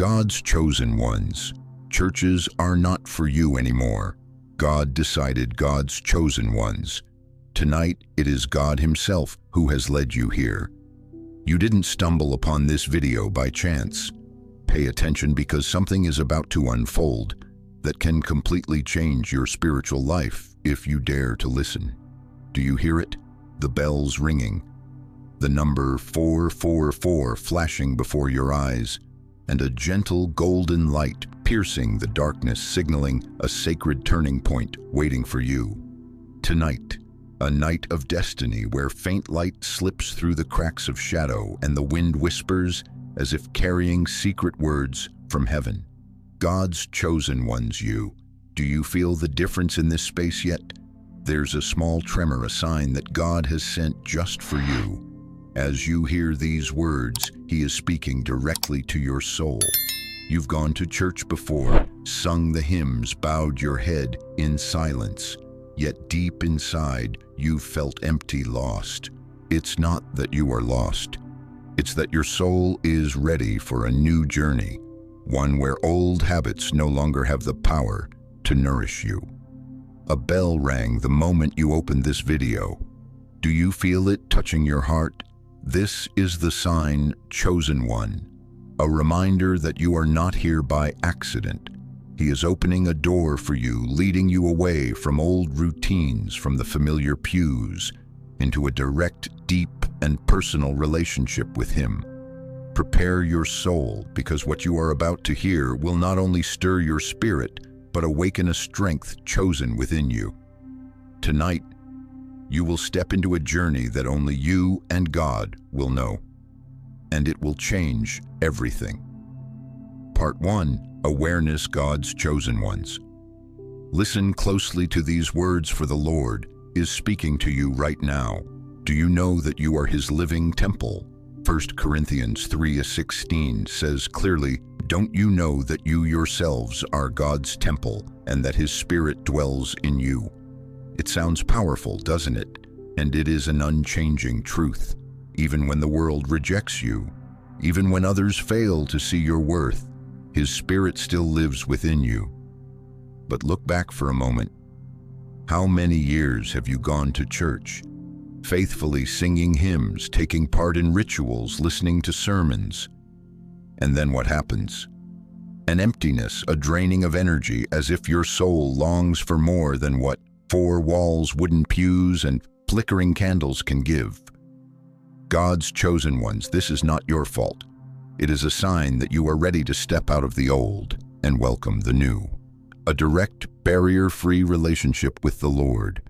God's chosen ones. Churches are not for you anymore. God decided God's chosen ones. Tonight, it is God Himself who has led you here. You didn't stumble upon this video by chance. Pay attention because something is about to unfold that can completely change your spiritual life if you dare to listen. Do you hear it? The bells ringing, the number 444 flashing before your eyes, and a gentle golden light piercing the darkness, signaling a sacred turning point waiting for you. Tonight, a night of destiny where faint light slips through the cracks of shadow and the wind whispers as if carrying secret words from heaven. God's chosen ones, you. Do you feel the difference in this space yet? There's a small tremor, a sign that God has sent just for you. As you hear these words, He is speaking directly to your soul. You've gone to church before, sung the hymns, bowed your head in silence, yet deep inside, you've felt empty, lost. It's not that you are lost. It's that your soul is ready for a new journey, one where old habits no longer have the power to nourish you. A bell rang the moment you opened this video. Do you feel it touching your heart? This is the sign, chosen one, a reminder that you are not here by accident. He is opening a door for you, leading you away from old routines, from the familiar pews, into a direct, deep, and personal relationship with Him. Prepare your soul, because what you are about to hear will not only stir your spirit, but awaken a strength chosen within you. Tonight, you will step into a journey that only you and God will know, and it will change everything. Part 1. Awareness, God's chosen ones. Listen closely to these words, for the Lord is speaking to you right now. Do you know that you are His living temple? 1 Corinthians 3:16 says clearly, don't you know that you yourselves are God's temple and that His Spirit dwells in you? It sounds powerful, doesn't it? And it is an unchanging truth. Even when the world rejects you, even when others fail to see your worth, His Spirit still lives within you. But look back for a moment. How many years have you gone to church, faithfully singing hymns, taking part in rituals, listening to sermons? And then what happens? An emptiness, a draining of energy, as if your soul longs for more than what 4 walls, wooden pews, and flickering candles can give. God's chosen ones, this is not your fault. It is a sign that you are ready to step out of the old and welcome the new. A direct, barrier-free relationship with the Lord.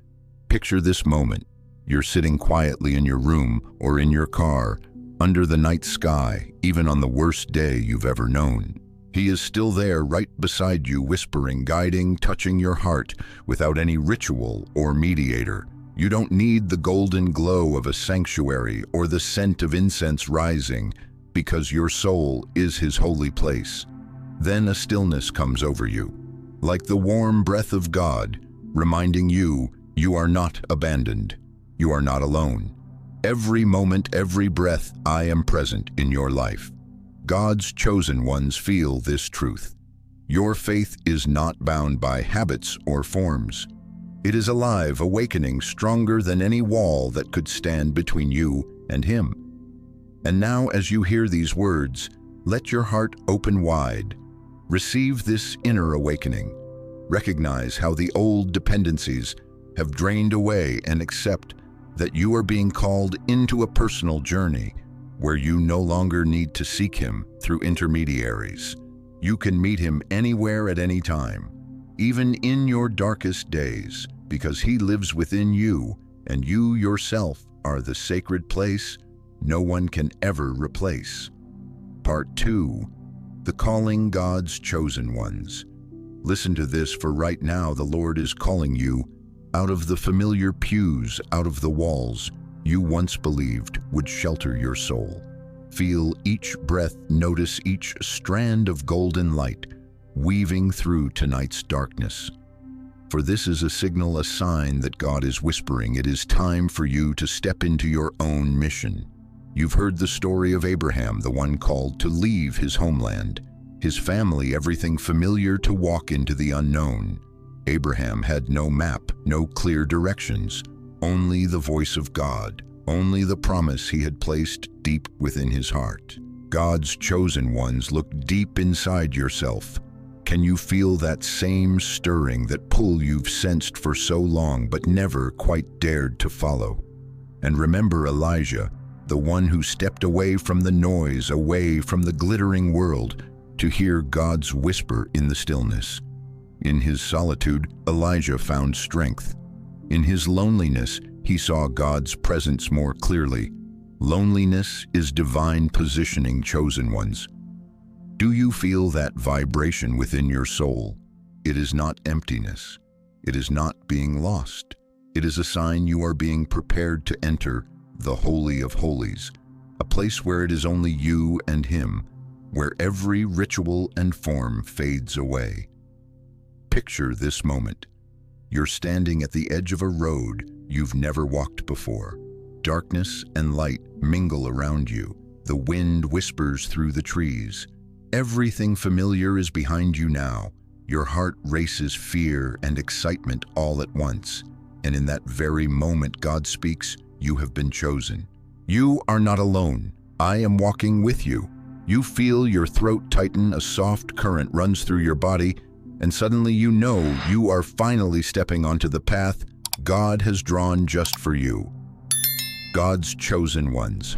Picture this moment. You're sitting quietly in your room or in your car, under the night sky, even on the worst day you've ever known. He is still there, right beside you, whispering, guiding, touching your heart, without any ritual or mediator. You don't need the golden glow of a sanctuary or the scent of incense rising, because your soul is His holy place. Then a stillness comes over you, like the warm breath of God, reminding you you are not abandoned. You are not alone. Every moment, every breath, I am present in your life. God's chosen ones feel this truth. Your faith is not bound by habits or forms. It is alive, awakening, stronger than any wall that could stand between you and Him. And now, as you hear these words, let your heart open wide. Receive this inner awakening. Recognize how the old dependencies have drained away and accept that you are being called into a personal journey where you no longer need to seek Him through intermediaries. You can meet Him anywhere at any time, even in your darkest days, because He lives within you, and you yourself are the sacred place no one can ever replace. Part 2. The calling, God's chosen ones. Listen to this, for right now the Lord is calling you out of the familiar pews, out of the walls you once believed would shelter your soul. Feel each breath, notice each strand of golden light weaving through tonight's darkness. For this is a signal, a sign that God is whispering, it is time for you to step into your own mission. You've heard the story of Abraham, the one called to leave his homeland, his family everything familiar to walk into the unknown. Abraham had no map, no clear directions, only the voice of God, only the promise he had placed deep within his heart. God's chosen ones, look deep inside yourself. Can you feel that same stirring, that pull you've sensed for so long but never quite dared to follow? And remember Elijah, the one who stepped away from the noise, away from the glittering world, to hear God's whisper in the stillness. In his solitude, Elijah found strength. In his loneliness, he saw God's presence more clearly. Loneliness is divine positioning, chosen ones. Do you feel that vibration within your soul? It is not emptiness. It is not being lost. It is a sign you are being prepared to enter the Holy of Holies, a place where it is only you and Him, where every ritual and form fades away. Picture this moment. You're standing at the edge of a road you've never walked before. Darkness and light mingle around you. The wind whispers through the trees. Everything familiar is behind you now. Your heart races, fear and excitement all at once. And in that very moment God speaks, you have been chosen. You are not alone. I am walking with you. You feel your throat tighten, a soft current runs through your body, and suddenly you know you are finally stepping onto the path God has drawn just for you. God's chosen ones.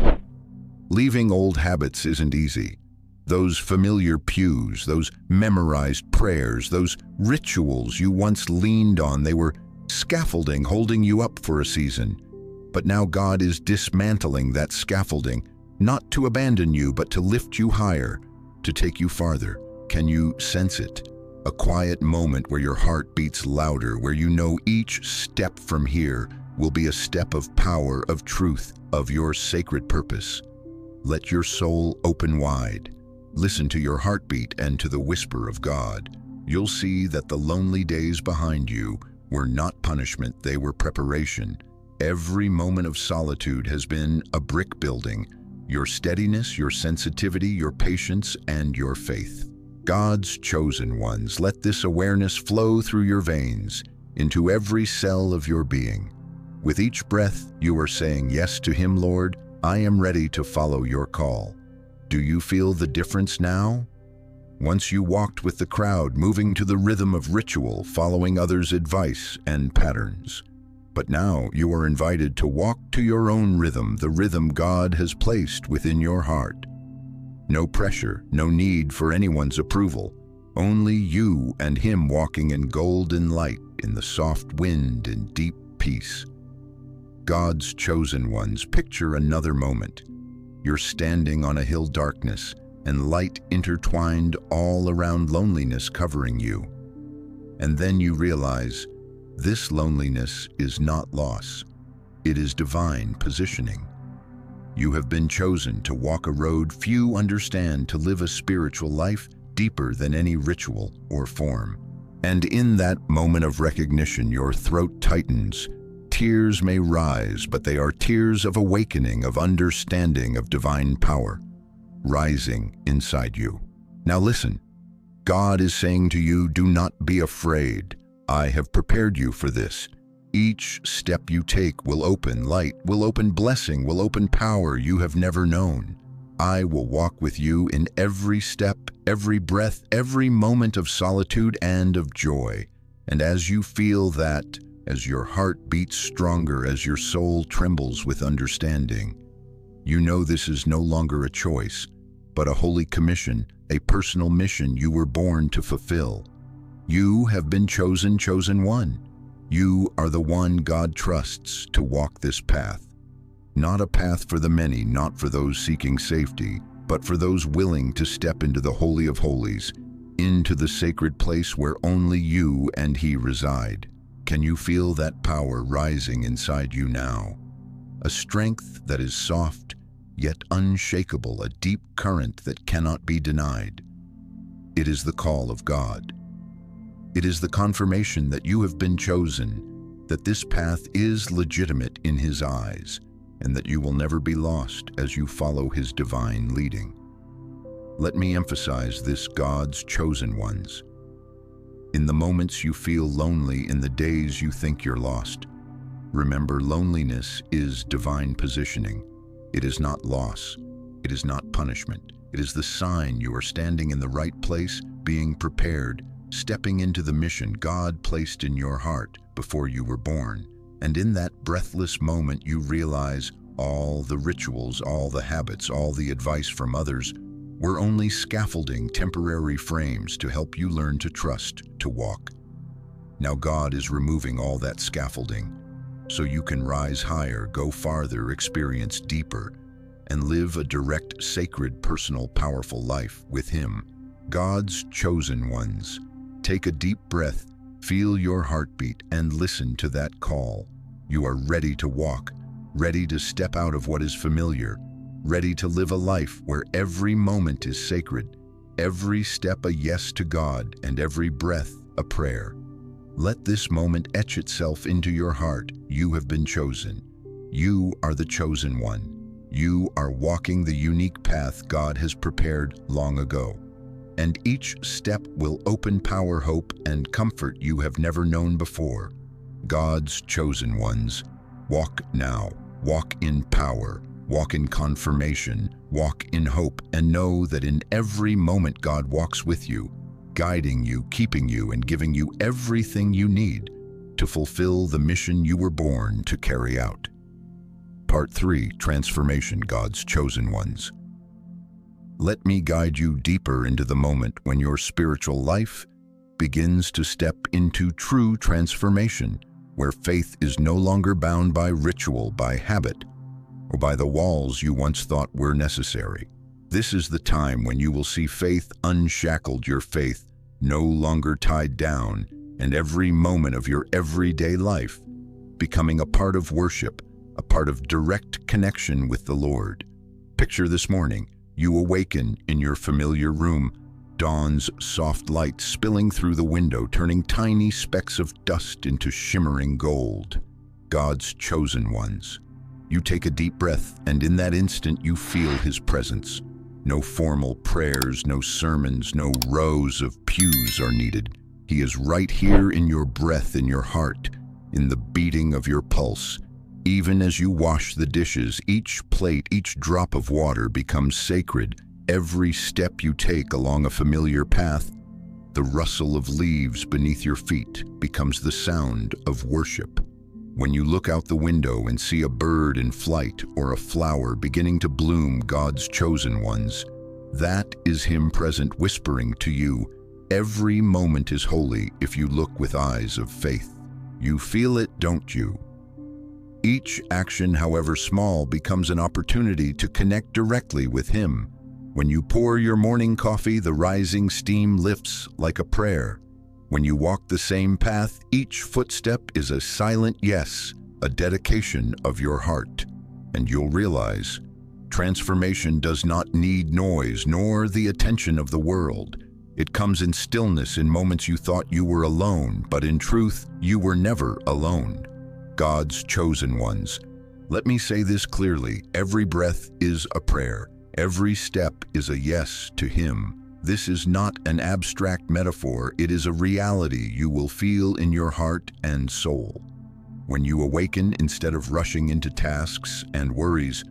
Leaving old habits isn't easy. Those familiar pews, those memorized prayers, those rituals you once leaned on, they were scaffolding holding you up for a season. But now God is dismantling that scaffolding, not to abandon you, but to lift you higher, to take you farther. Can you sense it? A quiet moment where your heart beats louder, where you know each step from here will be a step of power, of truth, of your sacred purpose. Let your soul open wide. Listen to your heartbeat and to the whisper of God. You'll see that the lonely days behind you were not punishment, they were preparation. Every moment of solitude has been a brick building. Your steadiness, your sensitivity, your patience, and your faith. God's chosen ones, let this awareness flow through your veins, into every cell of your being. With each breath, you are saying yes to Him, Lord, I am ready to follow your call. Do you feel the difference now? Once you walked with the crowd, moving to the rhythm of ritual, following others' advice and patterns. But now you are invited to walk to your own rhythm, the rhythm God has placed within your heart. No pressure, no need for anyone's approval. Only you and Him walking in golden light, in the soft wind, in deep peace. God's chosen ones, picture another moment. You're standing on a hill, darkness and light intertwined all around, loneliness covering you. And then you realize this loneliness is not loss. It is divine positioning. You have been chosen to walk a road few understand, to live a spiritual life deeper than any ritual or form. And in that moment of recognition, your throat tightens. Tears may rise, but they are tears of awakening, of understanding, of divine power rising inside you. Now listen, God is saying to you, do not be afraid. I have prepared you for this. Each step you take will open light, will open blessing, will open power you have never known. I will walk with you in every step, every breath, every moment of solitude and of joy. And as you feel that, as your heart beats stronger, as your soul trembles with understanding, you know this is no longer a choice, but a holy commission, a personal mission you were born to fulfill. You have been chosen one. You are the one God trusts to walk this path. Not a path for the many, not for those seeking safety, but for those willing to step into the Holy of Holies, into the sacred place where only you and He reside. Can you feel that power rising inside you now? A strength that is soft, yet unshakable, a deep current that cannot be denied. It is the call of God. It is the confirmation that you have been chosen, that this path is legitimate in His eyes, and that you will never be lost as you follow His divine leading. Let me emphasize this: God's chosen ones. In the moments you feel lonely, in the days you think you're lost, remember, loneliness is divine positioning. It is not loss. It is not punishment. It is the sign you are standing in the right place, being prepared, stepping into the mission God placed in your heart before you were born. And in that breathless moment, you realize all the rituals, all the habits, all the advice from others were only scaffolding, temporary frames to help you learn to trust, to walk. Now God is removing all that scaffolding so you can rise higher, go farther, experience deeper, and live a direct, sacred, personal, powerful life with Him. God's chosen ones. Take a deep breath, feel your heartbeat, and listen to that call. You are ready to walk, ready to step out of what is familiar, ready to live a life where every moment is sacred, every step a yes to God, and every breath a prayer. Let this moment etch itself into your heart. You have been chosen. You are the chosen one. You are walking the unique path God has prepared long ago. And each step will open power, hope, and comfort you have never known before. God's chosen ones. Walk now. Walk in power. Walk in confirmation. Walk in hope. And know that in every moment God walks with you, guiding you, keeping you, and giving you everything you need to fulfill the mission you were born to carry out. Part 3. Transformation. God's chosen ones. Let me guide you deeper into the moment when your spiritual life begins to step into true transformation, where faith is no longer bound by ritual, by habit, or by the walls you once thought were necessary. This is the time when you will see faith unshackled, your faith no longer tied down, and every moment of your everyday life becoming a part of worship, a part of direct connection with the Lord. Picture this morning, you awaken in your familiar room, dawn's soft light spilling through the window, turning tiny specks of dust into shimmering gold. God's chosen ones. You take a deep breath, and in that instant you feel His presence. No formal prayers, no sermons, no rows of pews are needed. He is right here in your breath, in your heart, in the beating of your pulse. Even as you wash the dishes, each plate, each drop of water becomes sacred. Every step you take along a familiar path, the rustle of leaves beneath your feet becomes the sound of worship. When you look out the window and see a bird in flight or a flower beginning to bloom, God's chosen ones, that is Him present, whispering to you, every moment is holy if you look with eyes of faith. You feel it, don't you? Each action, however small, becomes an opportunity to connect directly with Him. When you pour your morning coffee, the rising steam lifts like a prayer. When you walk the same path, each footstep is a silent yes, a dedication of your heart. And you'll realize, transformation does not need noise nor the attention of the world. It comes in stillness, in moments you thought you were alone, but in truth, you were never alone. God's chosen ones. Let me say this clearly, every breath is a prayer. Every step is a yes to Him. This is not an abstract metaphor, it is a reality you will feel in your heart and soul. When you awaken, instead of rushing into tasks and worries,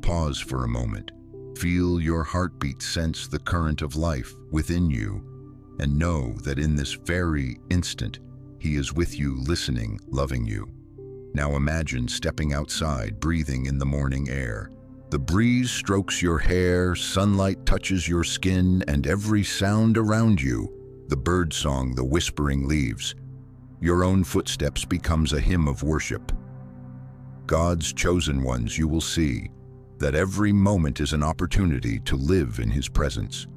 pause for a moment. Feel your heartbeat, sense the current of life within you, and know that in this very instant, He is with you, listening, loving you. Now imagine stepping outside, breathing in the morning air. The breeze strokes your hair, sunlight touches your skin, and every sound around you, the birdsong, the whispering leaves, your own footsteps becomes a hymn of worship. God's chosen ones, you will see that every moment is an opportunity to live in His presence.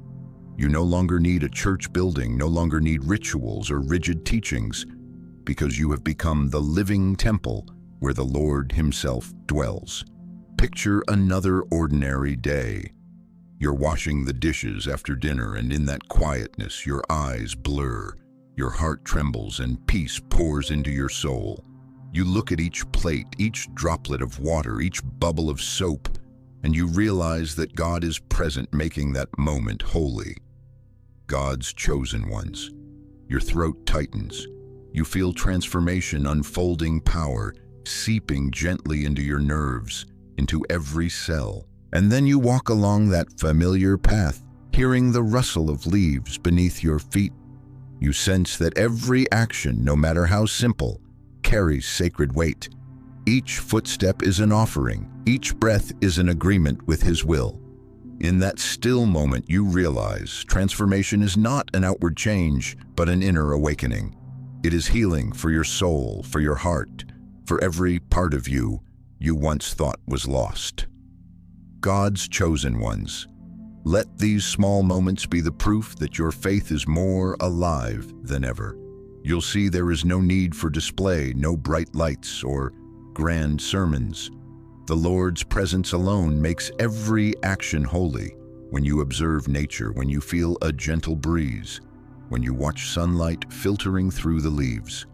You no longer need a church building, no longer need rituals or rigid teachings, because you have become the living temple where the Lord Himself dwells. Picture another ordinary day. You're washing the dishes after dinner, and in that quietness, your eyes blur, your heart trembles, and peace pours into your soul. You look at each plate, each droplet of water, each bubble of soap, and you realize that God is present, making that moment holy. God's chosen ones. Your throat tightens. You feel transformation, unfolding power, seeping gently into your nerves, into every cell. And then you walk along that familiar path, hearing the rustle of leaves beneath your feet. You sense that every action, no matter how simple, carries sacred weight. Each footstep is an offering. Each breath is an agreement with His will. In that still moment, you realize transformation is not an outward change, but an inner awakening. It is healing for your soul, for your heart, for every part of you once thought was lost. God's chosen ones. Let these small moments be the proof that your faith is more alive than ever. You'll see there is no need for display, no bright lights or grand sermons. The Lord's presence alone makes every action holy. When you observe nature, when you feel a gentle breeze, when you watch sunlight filtering through the leaves,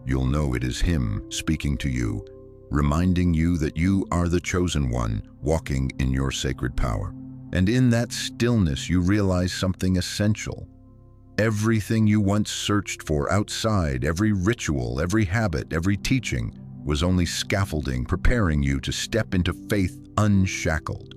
you'll know it is Him speaking to you, reminding you that you are the chosen one, walking in your sacred power. And in that stillness, you realize something essential. Everything you once searched for outside, every ritual, every habit, every teaching, was only scaffolding, preparing you to step into faith unshackled.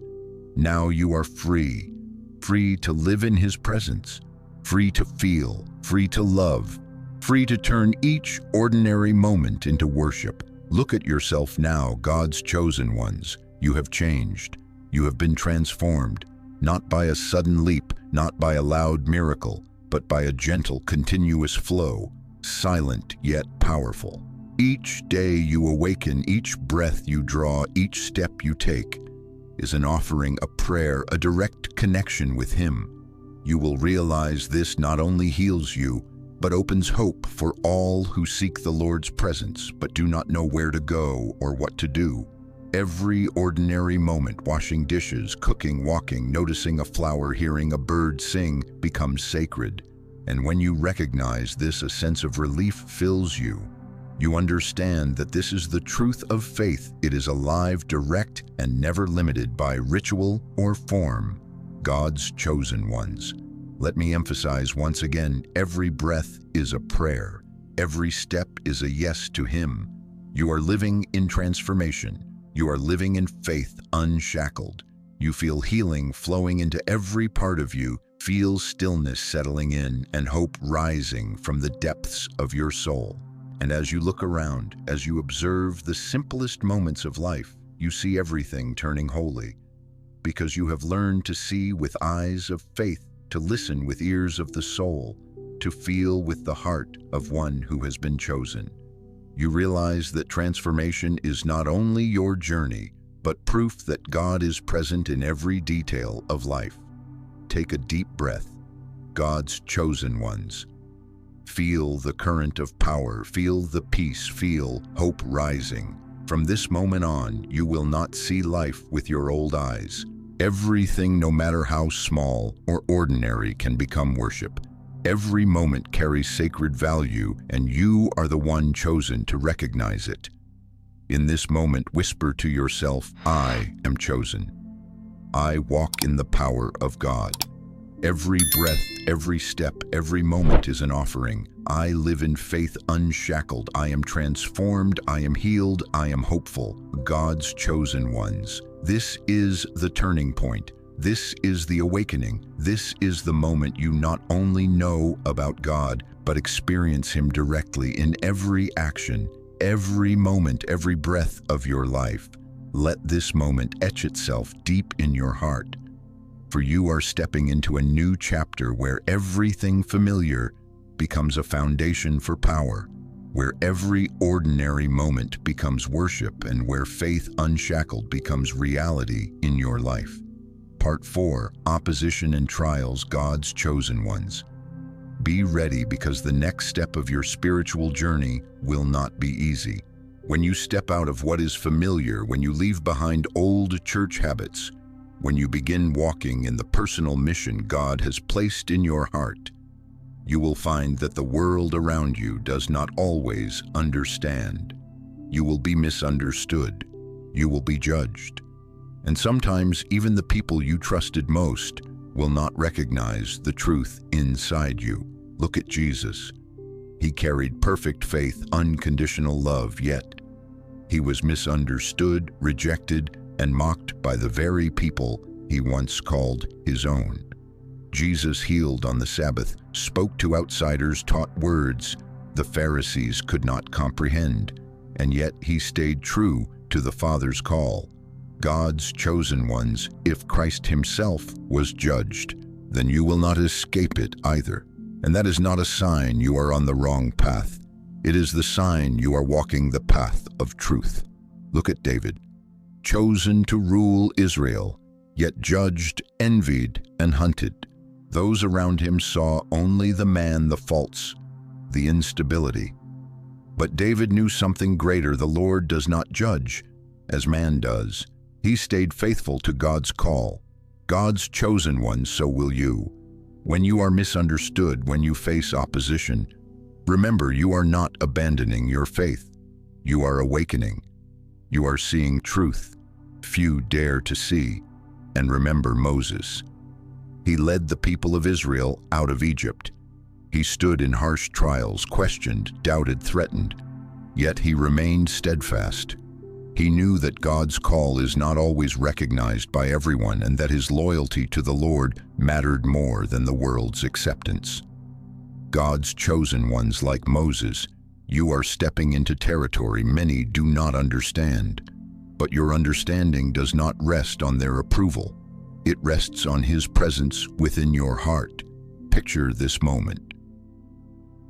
Now you are free, free to live in His presence, free to feel, free to love, free to turn each ordinary moment into worship. Look at yourself now, God's chosen ones. You have changed. You have been transformed, not by a sudden leap, not by a loud miracle, but by a gentle, continuous flow, silent yet powerful. Each day you awaken, each breath you draw, each step you take is an offering, a prayer, a direct connection with Him. You will realize this not only heals you, but opens hope for all who seek the Lord's presence, but do not know where to go or what to do. Every ordinary moment, washing dishes, cooking, walking, noticing a flower, hearing a bird sing, becomes sacred. And when you recognize this, a sense of relief fills you. You understand that this is the truth of faith. It is alive, direct, and never limited by ritual or form. God's chosen ones. Let me emphasize once again, every breath is a prayer. Every step is a yes to Him. You are living in transformation. You are living in faith unshackled. You feel healing flowing into every part of you, feel stillness settling in and hope rising from the depths of your soul. And as you look around, as you observe the simplest moments of life, you see everything turning holy. Because you have learned to see with eyes of faith, to listen with ears of the soul, to feel with the heart of one who has been chosen. You realize that transformation is not only your journey, but proof that God is present in every detail of life. Take a deep breath. God's chosen ones. Feel the current of power, feel the peace, feel hope rising. From this moment on, you will not see life with your old eyes. Everything, no matter how small or ordinary, can become worship. Every moment carries sacred value, and you are the one chosen to recognize it. In this moment, whisper to yourself, I am chosen. I walk in the power of God. Every breath, every step, every moment is an offering. I live in faith unshackled. I am transformed. I am healed. I am hopeful. God's chosen ones. This is the turning point. This is the awakening. This is the moment you not only know about God, but experience Him directly in every action, every moment, every breath of your life. Let this moment etch itself deep in your heart. For you are stepping into a new chapter where everything familiar becomes a foundation for power, where every ordinary moment becomes worship, and where faith unshackled becomes reality in your life. Part 4, Opposition and Trials, God's Chosen Ones. Be ready, because the next step of your spiritual journey will not be easy. When you step out of what is familiar, when you leave behind old church habits, when you begin walking in the personal mission God has placed in your heart, you will find that the world around you does not always understand. You will be misunderstood. You will be judged. And sometimes even the people you trusted most will not recognize the truth inside you. Look at Jesus. He carried perfect faith, unconditional love, yet he was misunderstood, rejected, and mocked by the very people he once called his own. Jesus healed on the Sabbath, spoke to outsiders, taught words the Pharisees could not comprehend, and yet he stayed true to the Father's call. God's chosen ones, if Christ himself was judged, then you will not escape it either. And that is not a sign you are on the wrong path. It is the sign you are walking the path of truth. Look at David, chosen to rule Israel, yet judged, envied, and hunted. Those around him saw only the man, the faults, the instability. But David knew something greater. The Lord does not judge as man does. He stayed faithful to God's call. God's chosen one, so will you. When you are misunderstood, when you face opposition, remember you are not abandoning your faith. You are awakening. You are seeing truth few dare to see. And remember Moses. He led the people of Israel out of Egypt. He stood in harsh trials, questioned, doubted, threatened, yet he remained steadfast. He knew that God's call is not always recognized by everyone and that his loyalty to the Lord mattered more than the world's acceptance. God's chosen ones like Moses, you are stepping into territory many do not understand, but your understanding does not rest on their approval. It rests on his presence within your heart. Picture this moment.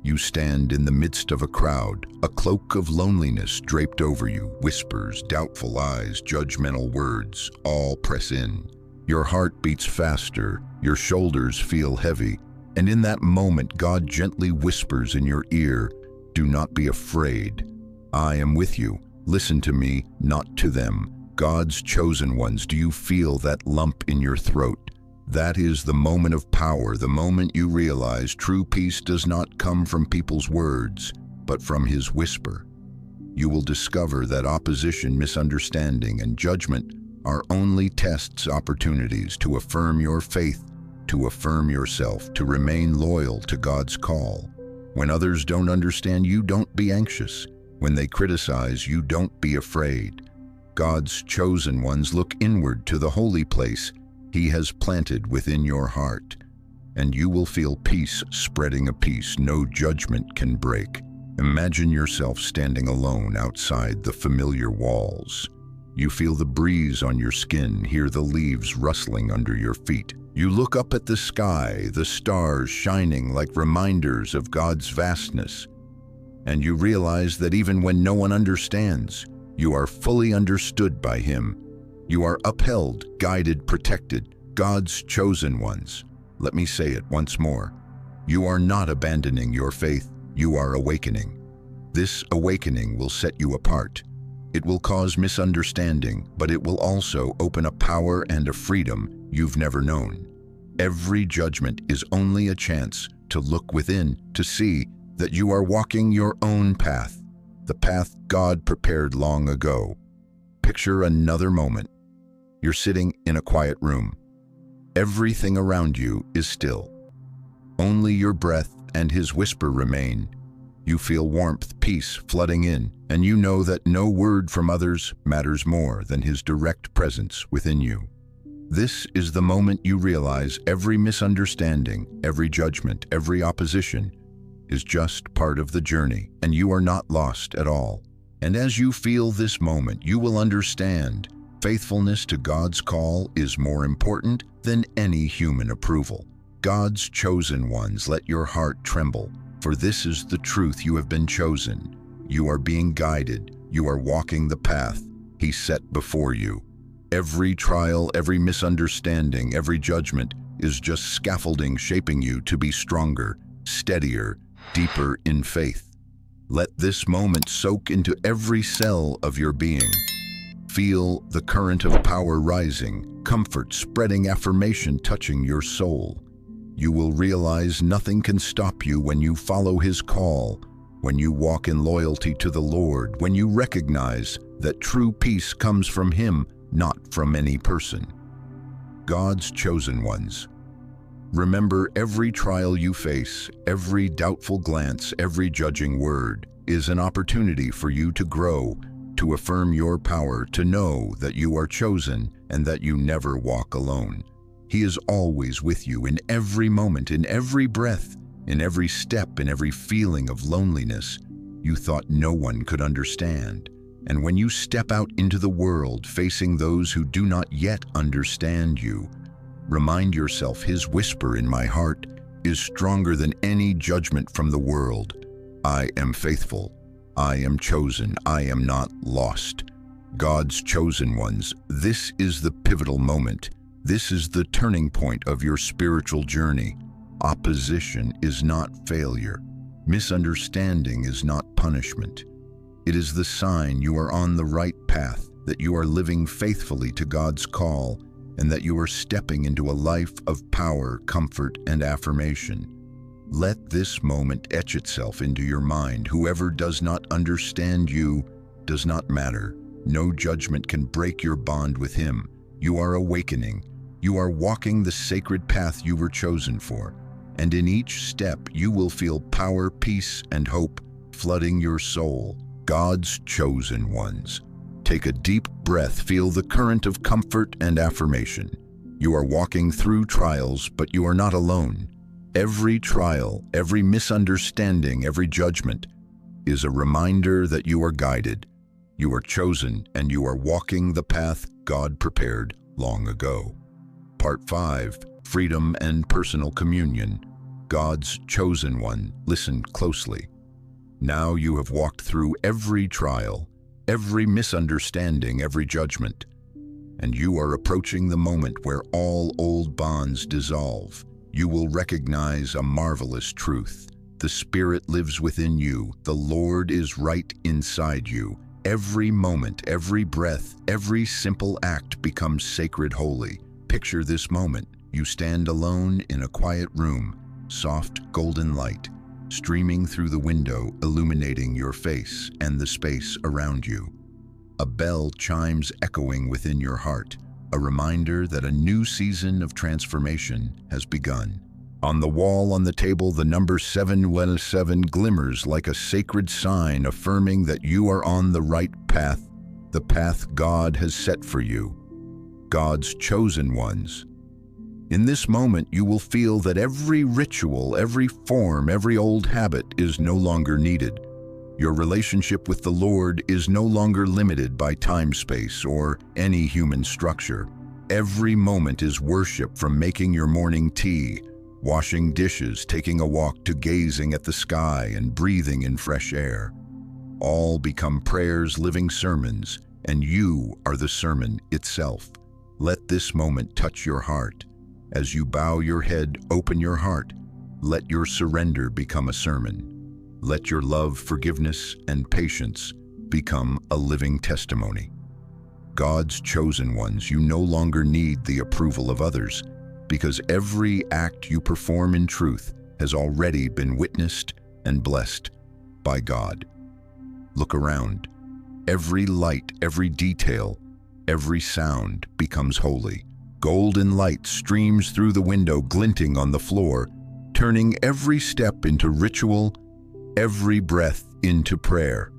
You stand in the midst of a crowd, a cloak of loneliness draped over you, whispers, doubtful eyes, judgmental words, all press in. Your heart beats faster, your shoulders feel heavy, and in that moment God gently whispers in your ear, "Do not be afraid. I am with you. Listen to me, not to them." God's chosen ones, do you feel that lump in your throat? That is the moment of power, the moment you realize true peace does not come from people's words, but from his whisper. You will discover that opposition, misunderstanding, and judgment are only tests, opportunities to affirm your faith, to affirm yourself, to remain loyal to God's call. When others don't understand you, don't be anxious. When they criticize you, don't be afraid. God's chosen ones look inward to the holy place he has planted within your heart, and you will feel peace spreading, a peace no judgment can break. Imagine yourself standing alone outside the familiar walls. You feel the breeze on your skin, hear the leaves rustling under your feet. You look up at the sky, the stars shining like reminders of God's vastness, and you realize that even when no one understands, you are fully understood by him. You are upheld, guided, protected, God's chosen ones. Let me say it once more. You are not abandoning your faith, you are awakening. This awakening will set you apart. It will cause misunderstanding, but it will also open a power and a freedom you've never known. Every judgment is only a chance to look within, to see that you are walking your own path, the path God prepared long ago. Picture another moment. You're sitting in a quiet room. Everything around you is still. Only your breath and his whisper remain. You feel warmth, peace flooding in, and you know that no word from others matters more than his direct presence within you. This is the moment you realize every misunderstanding, every judgment, every opposition is just part of the journey, and you are not lost at all. And as you feel this moment, you will understand faithfulness to God's call is more important than any human approval. God's chosen ones, let your heart tremble, for this is the truth. You have been chosen. You are being guided. You are walking the path he set before you. Every trial, every misunderstanding, every judgment is just scaffolding, shaping you to be stronger, steadier, deeper in faith. Let this moment soak into every cell of your being. Feel the current of power rising, comfort spreading, affirmation touching your soul. You will realize nothing can stop you when you follow his call, when you walk in loyalty to the Lord, when you recognize that true peace comes from him, not from any person. God's chosen ones. Remember, every trial you face, every doubtful glance, every judging word is an opportunity for you to grow, to affirm your power, to know that you are chosen and that you never walk alone. He is always with you in every moment, in every breath, in every step, in every feeling of loneliness you thought no one could understand. And when you step out into the world facing those who do not yet understand you, remind yourself His whisper in my heart is stronger than any judgment from the world. I am faithful. I am chosen. I am not lost. God's chosen ones, this is the pivotal moment. This is the turning point of your spiritual journey. Opposition is not failure. Misunderstanding is not punishment. It is the sign you are on the right path, that you are living faithfully to God's call, and that you are stepping into a life of power, comfort, and affirmation. Let this moment etch itself into your mind. Whoever does not understand you does not matter. No judgment can break your bond with Him. You are awakening. You are walking the sacred path you were chosen for. And in each step, you will feel power, peace, and hope flooding your soul. God's chosen ones. Take a deep breath, feel the current of comfort and affirmation. You are walking through trials, but you are not alone. Every trial, every misunderstanding, every judgment is a reminder that you are guided, you are chosen, and you are walking the path God prepared long ago. Part 5, Freedom and Personal Communion. God's chosen one. Listen closely. Now you have walked through every trial, every misunderstanding, every judgment, and you are approaching the moment where all old bonds dissolve. You will recognize a marvelous truth. The Spirit lives within you. The Lord is right inside you. Every moment, every breath, every simple act becomes sacred, holy. Picture this moment. You stand alone in a quiet room, soft golden light streaming through the window, illuminating your face and the space around you. A bell chimes echoing within your heart, a reminder that a new season of transformation has begun. On the wall on the table, the number 7 glimmers like a sacred sign affirming that you are on the right path, the path God has set for you. God's chosen ones. In this moment, you will feel that every ritual, every form, every old habit is no longer needed. Your relationship with the Lord is no longer limited by time, space, or any human structure. Every moment is worship, from making your morning tea, washing dishes, taking a walk, to gazing at the sky and breathing in fresh air. All become prayers, living sermons, and you are the sermon itself. Let this moment touch your heart. As you bow your head, open your heart. Let your surrender become a sermon. Let your love, forgiveness, and patience become a living testimony. God's chosen ones, you no longer need the approval of others, because every act you perform in truth has already been witnessed and blessed by God. Look around. Every light, every detail, every sound becomes holy. Golden light streams through the window, glinting on the floor, turning every step into ritual, every breath into prayer.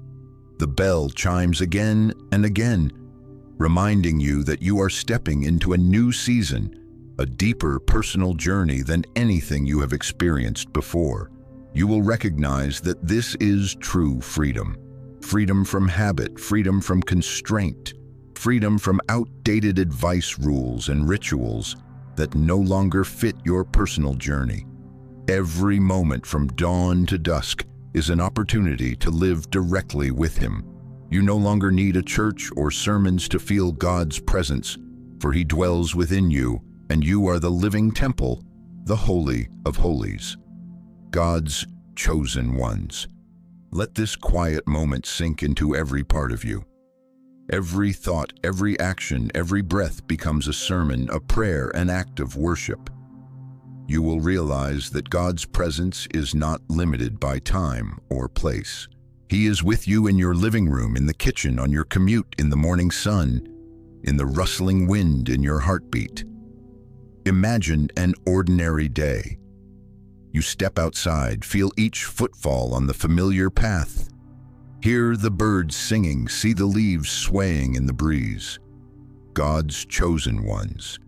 The bell chimes again and again, reminding you that you are stepping into a new season, a deeper personal journey than anything you have experienced before. You will recognize that this is true freedom. Freedom from habit, freedom from constraint, freedom from outdated advice, rules, and rituals that no longer fit your personal journey. Every moment from dawn to dusk is an opportunity to live directly with Him. You no longer need a church or sermons to feel God's presence, for He dwells within you, and you are the living temple, the Holy of Holies. God's chosen ones. Let this quiet moment sink into every part of you. Every thought, every action, every breath becomes a sermon, a prayer, an act of worship. You will realize that God's presence is not limited by time or place. He is with you in your living room, in the kitchen, on your commute, in the morning sun. in the rustling wind in your heartbeat. Imagine an ordinary day. You step outside, feel each footfall on the familiar path. Hear the birds singing, see the leaves swaying in the breeze. God's chosen ones.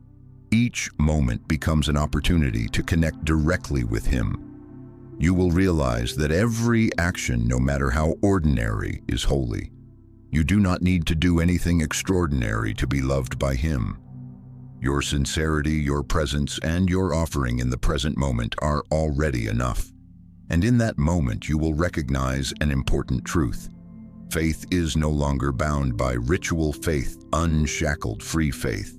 Each moment becomes an opportunity to connect directly with Him. You will realize that every action, no matter how ordinary, is holy. You do not need to do anything extraordinary to be loved by Him. Your sincerity, your presence, and your offering in the present moment are already enough. And in that moment, you will recognize an important truth. Faith is no longer bound by ritual faith, unshackled, free faith.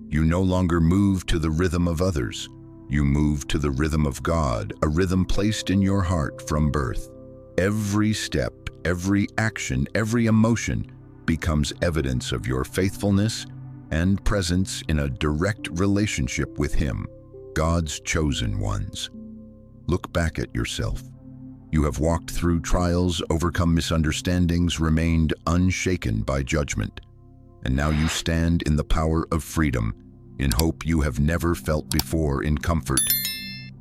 You no longer move to the rhythm of others. You move to the rhythm of God, a rhythm placed in your heart from birth. Every step, every action, every emotion becomes evidence of your faithfulness and presence in a direct relationship with Him, God's chosen ones. Look back at yourself. You have walked through trials, overcome misunderstandings, remained unshaken by judgment. And now you stand in the power of freedom, in hope you have never felt before, in comfort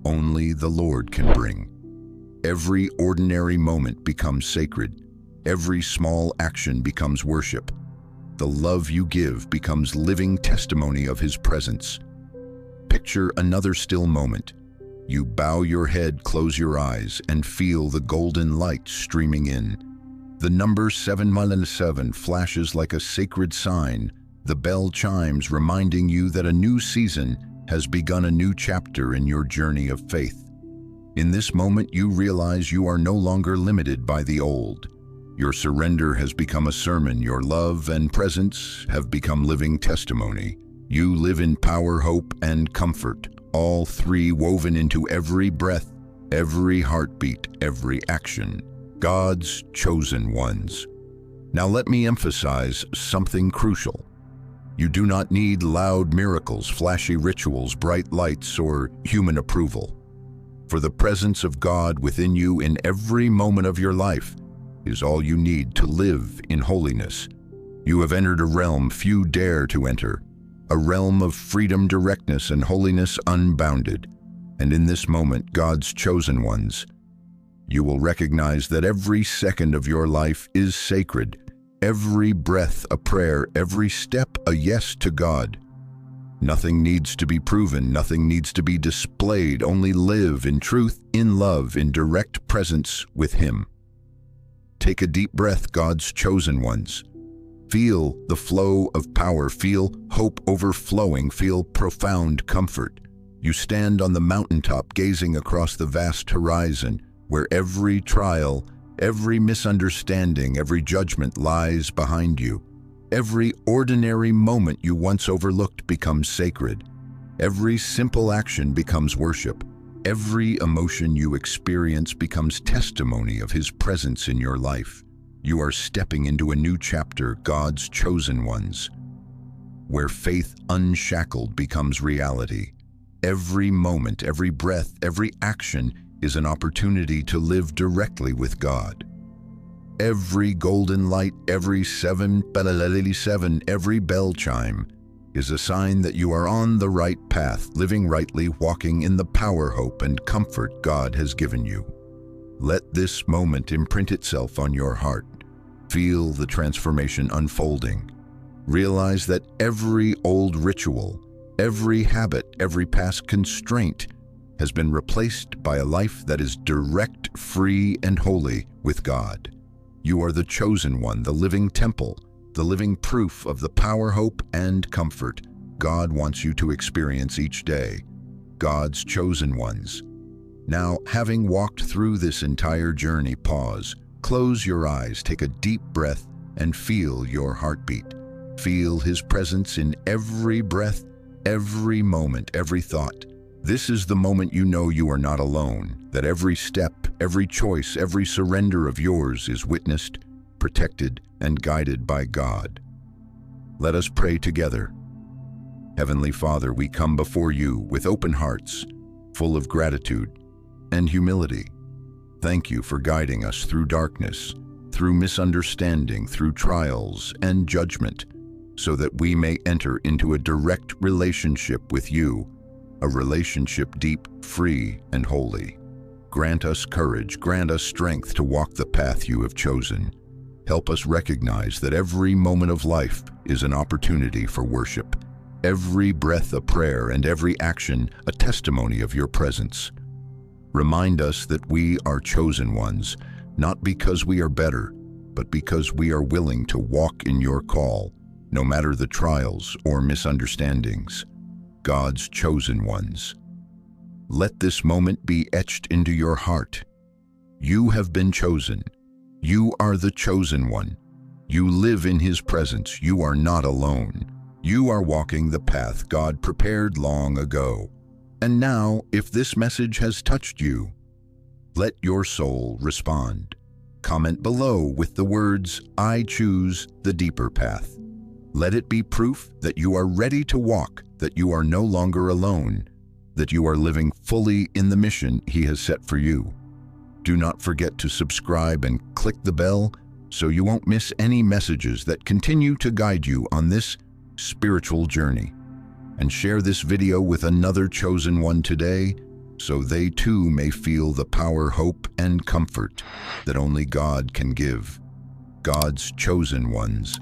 only the Lord can bring. Every ordinary moment becomes sacred. Every small action becomes worship. The love you give becomes living testimony of His presence. Picture another still moment. You bow your head, close your eyes, and feel the golden light streaming in. The number 717 flashes like a sacred sign. The bell chimes, reminding you that a new season has begun, a new chapter in your journey of faith. In this moment, you realize you are no longer limited by the old. Your surrender has become a sermon. Your love and presence have become living testimony. You live in power, hope, and comfort, all three woven into every breath, every heartbeat, every action. God's chosen ones. Now let me emphasize something crucial. You do not need loud miracles, flashy rituals, bright lights, or human approval. For the presence of God within you in every moment of your life is all you need to live in holiness. You have entered a realm few dare to enter, a realm of freedom, directness, and holiness unbounded. And in this moment, God's chosen ones, you will recognize that every second of your life is sacred, every breath a prayer, every step a yes to God. Nothing needs to be proven, nothing needs to be displayed, only live in truth, in love, in direct presence with Him. Take a deep breath, God's chosen ones. Feel the flow of power, feel hope overflowing, feel profound comfort. You stand on the mountaintop, gazing across the vast horizon, where every trial, every misunderstanding, every judgment lies behind you. Every ordinary moment you once overlooked becomes sacred. Every simple action becomes worship. Every emotion you experience becomes testimony of His presence in your life. You are stepping into a new chapter, God's chosen ones, where faith unshackled becomes reality. Every moment, every breath, every action is an opportunity to live directly with God. Every golden light, every 7, every bell chime is a sign that you are on the right path, living rightly, walking in the power, hope, and comfort God has given you. Let this moment imprint itself on your heart. Feel the transformation unfolding. Realize that every old ritual, every habit, every past constraint has been replaced by a life that is direct, free, and holy with God. You are the chosen one, the living temple, the living proof of the power, hope, and comfort God wants you to experience each day. God's chosen ones. Now, having walked through this entire journey, pause, close your eyes, take a deep breath, and feel your heartbeat. Feel His presence in every breath, every moment, every thought. This is the moment you know you are not alone, that every step, every choice, every surrender of yours is witnessed, protected, and guided by God. Let us pray together. Heavenly Father, we come before you with open hearts, full of gratitude and humility. Thank you for guiding us through darkness, through misunderstanding, through trials and judgment. so that we may enter into a direct relationship with you, a relationship deep, free, and holy. Grant us courage, grant us strength to walk the path you have chosen. Help us recognize that every moment of life is an opportunity for worship, every breath a prayer, and every action a testimony of your presence. Remind us that we are chosen ones, not because we are better, but because we are willing to walk in your call, no matter the trials or misunderstandings. God's chosen ones. Let this moment be etched into your heart. You have been chosen. You are the chosen one. You live in His presence. You are not alone. You are walking the path God prepared long ago. And now, if this message has touched you, let your soul respond. Comment below with the words, "I choose the deeper path." Let it be proof that you are ready to walk, that you are no longer alone, that you are living fully in the mission He has set for you. Do not forget to subscribe and click the bell so you won't miss any messages that continue to guide you on this spiritual journey. And share this video with another chosen one today so they too may feel the power, hope, and comfort that only God can give. God's chosen ones.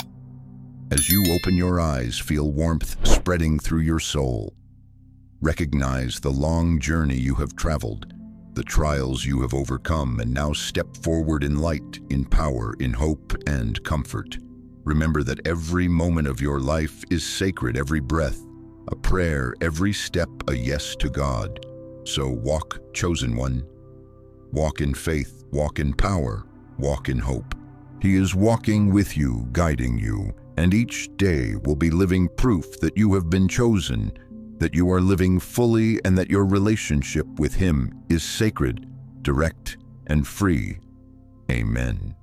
As you open your eyes, feel warmth spreading through your soul. Recognize the long journey you have traveled, the trials you have overcome, and now step forward in light, in power, in hope, and comfort. Remember that every moment of your life is sacred, every breath, a prayer, every step, a yes to God. So walk, chosen one. Walk in faith, walk in power, walk in hope. He is walking with you, guiding you, and each day will be living proof that you have been chosen, that you are living fully, and that your relationship with Him is sacred, direct, and free. Amen.